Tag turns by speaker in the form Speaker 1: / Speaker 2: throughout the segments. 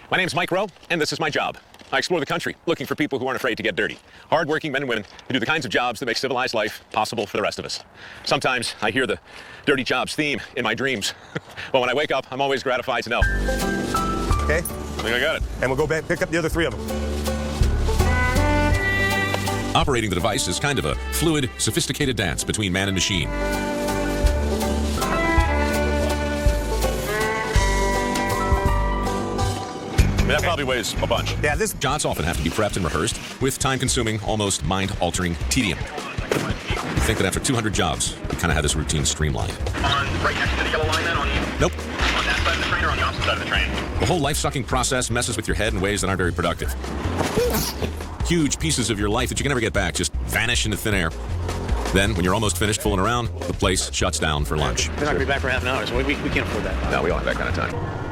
Speaker 1: My name's Mike Rowe, and this is my job. I explore the country, looking for people who aren't afraid to get dirty. Hard-working men and women who do the kinds of jobs that make civilized life possible for the rest of us. Sometimes I hear the dirty jobs theme in my dreams. But when I wake up, I'm always gratified to know.
Speaker 2: Okay?
Speaker 1: I think I got it.
Speaker 2: And we'll go back, pick up the other three of them.
Speaker 3: Operating the device is kind of a fluid, sophisticated dance between man and machine.
Speaker 1: I mean, that probably weighs a bunch.
Speaker 2: Yeah, this...
Speaker 3: Shots often have to be prepped and rehearsed with time-consuming, almost mind-altering tedium. I think that after 200 jobs, we kind of had this routine streamlined.
Speaker 4: On right next to the yellow line then?
Speaker 3: Nope.
Speaker 4: On that side of the train or on the opposite side of the train?
Speaker 3: The whole life-sucking process messes with your head in ways that aren't very productive. Huge pieces of your life that you can never get back just vanish into thin air. Then, when you're almost finished fooling around, the place shuts down for lunch.
Speaker 5: They're not going to be back for half an hour, so we can't afford that.
Speaker 1: No, we don't have that kind of time.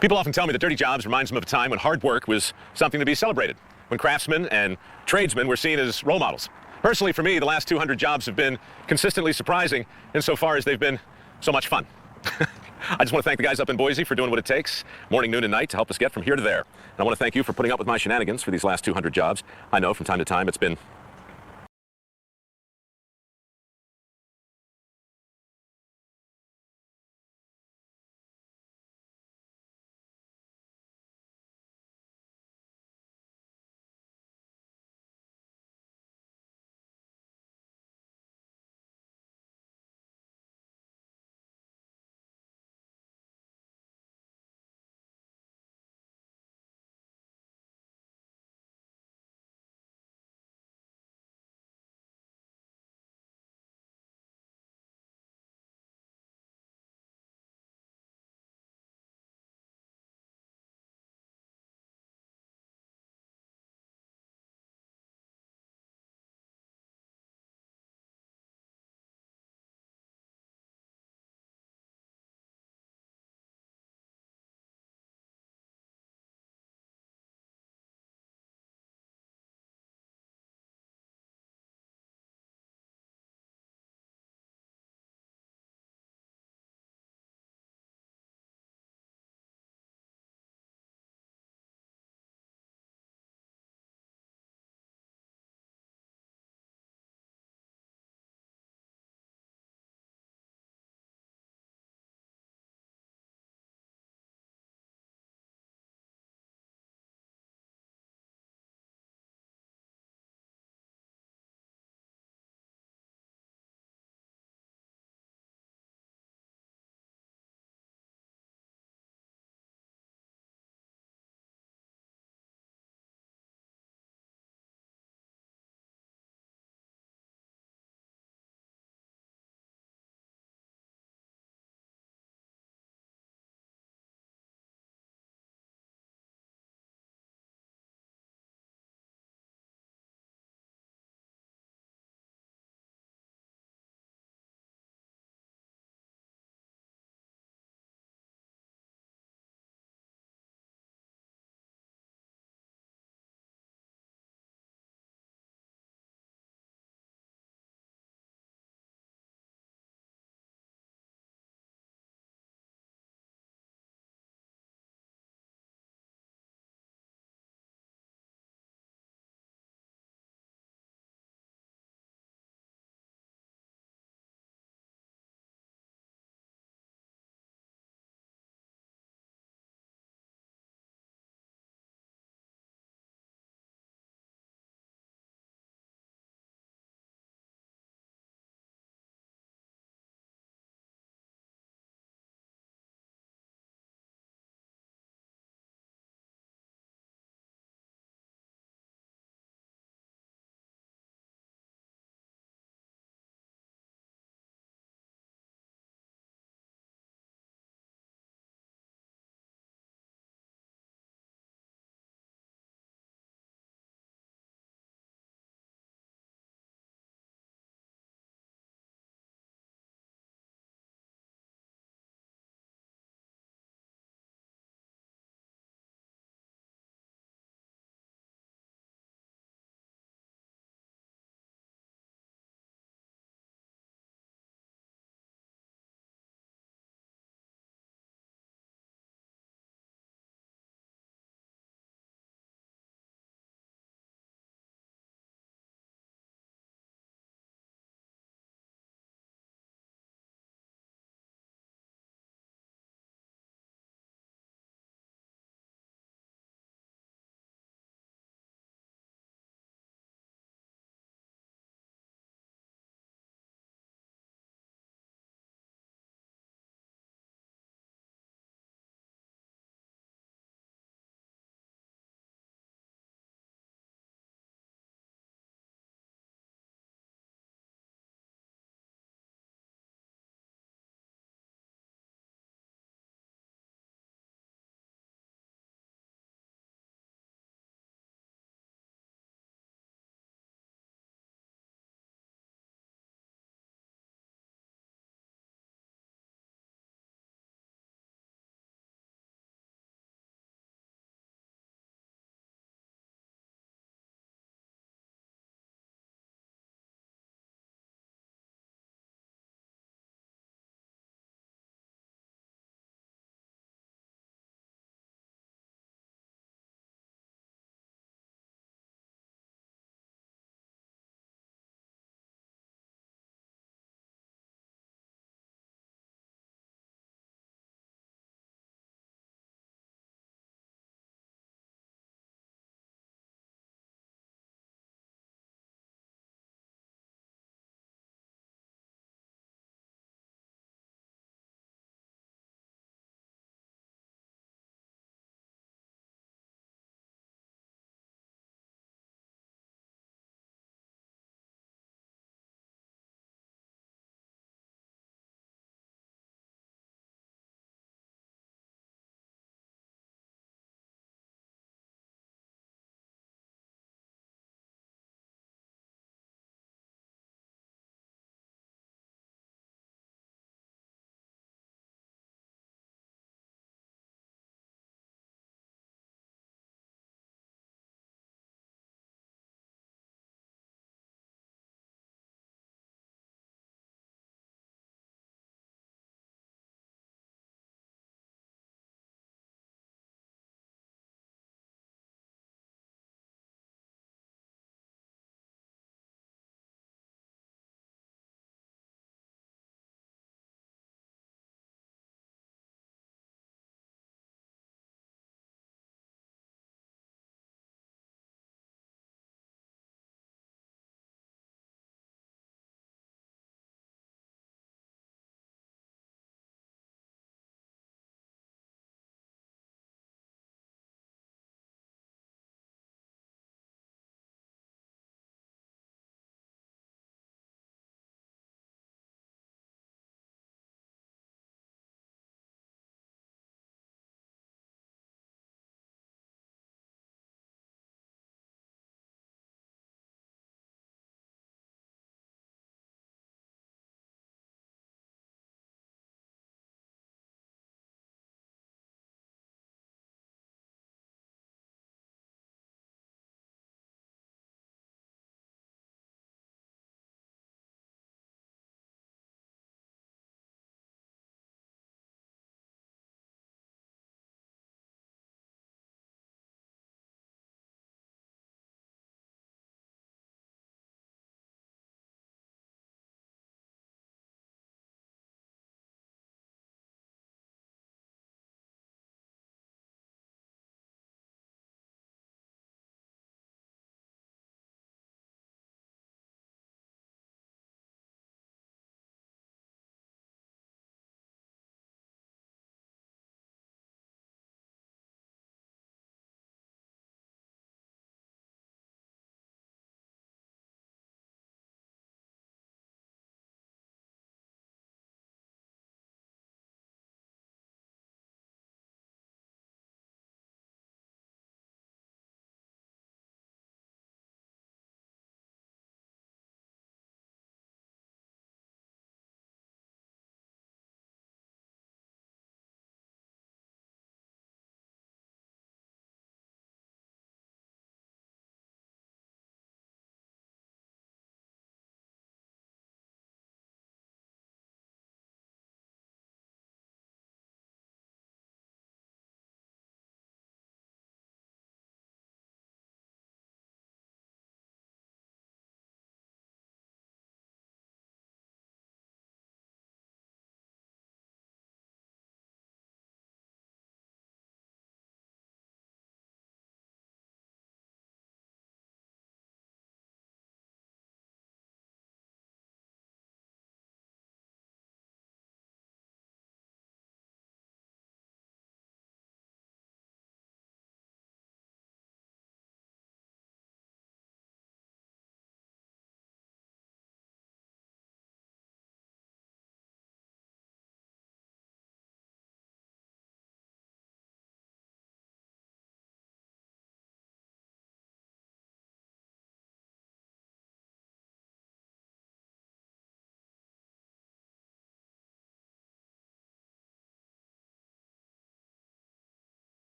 Speaker 1: People often tell me that dirty jobs reminds them of a time when hard work was something to be celebrated, when craftsmen and tradesmen were seen as role models. Personally, for me, the last 200 jobs have been consistently surprising insofar as they've been so much fun. I just want to thank the guys up in Boise for doing what it takes, morning, noon, and night, to help us get from here to there. And I want to thank you for putting up with my shenanigans for these last 200 jobs. I know from time to time it's been